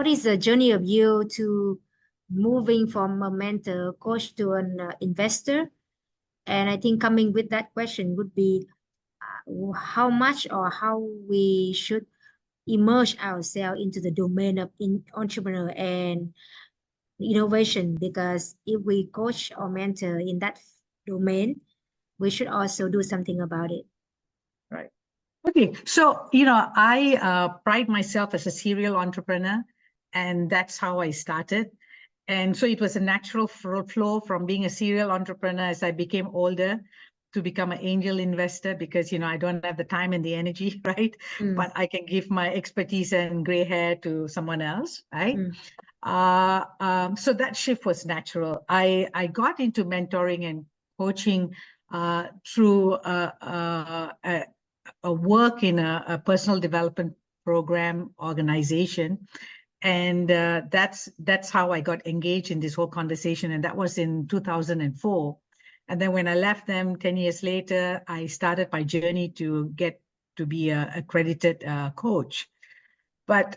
is the journey of you to moving from a mentor coach to an investor? And I think coming with that question would be how much or how we should immerse ourselves into the domain of entrepreneur and innovation, because if we coach or mentor in that domain, we should also do something about it. Right. Okay. So, I pride myself as a serial entrepreneur, and that's how I started. And so it was a natural flow from being a serial entrepreneur as I became older to become an angel investor, because, I don't have the time and the energy, right? But I can give my expertise and gray hair to someone else, right? So that shift was natural. I got into mentoring and coaching through a work in a personal development program organization. And that's how I got engaged in this whole conversation. And that was in 2004. And then when I left them 10 years later, I started my journey to get to be an accredited coach. But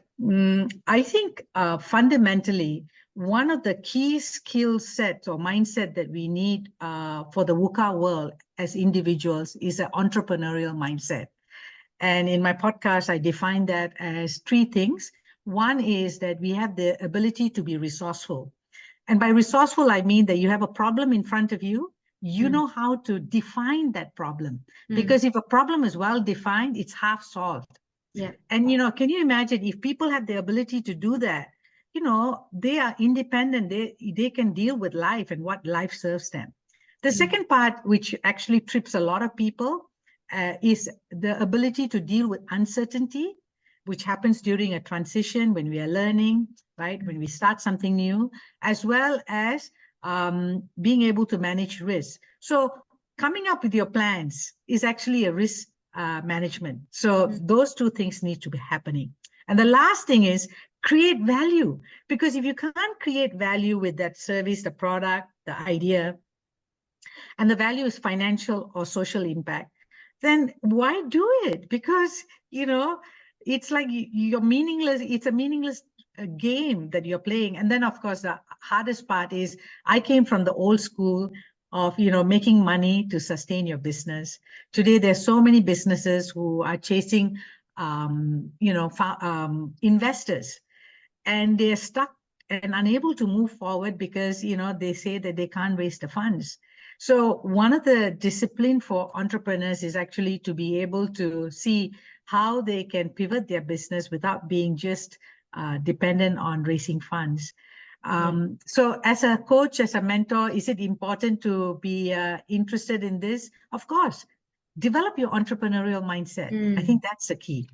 I think fundamentally, one of the key skill sets or mindset that we need for the VUCA world as individuals is an entrepreneurial mindset. And in my podcast, I define that as three things. One is that we have the ability to be resourceful. And by resourceful, I mean that you have a problem in front of you. You know how to define that problem. Because if a problem is well defined, it's half solved. Yeah. And, can you imagine if people have the ability to do that, they are independent. They can deal with life and what life serves them. The second part, which actually trips a lot of people, is the ability to deal with uncertainty, which happens during a transition when we are learning, right? When we start something new, as well as being able to manage risk. So coming up with your plans is actually a risk management. So those two things need to be happening. And the last thing is create value, because if you can't create value with that service, the product, the idea, and the value is financial or social impact, then why do it? Because, it's like you're meaningless. It's a meaningless game that you're playing. And then, of course, the hardest part is I came from the old school of, making money to sustain your business. Today, there's so many businesses who are chasing, investors, and they're stuck and unable to move forward because, they say that they can't raise the funds. So one of the discipline for entrepreneurs is actually to be able to see how they can pivot their business without being just dependent on raising funds. So as a coach, as a mentor, is it important to be interested in this? Of course. Develop your entrepreneurial mindset. I think that's the key.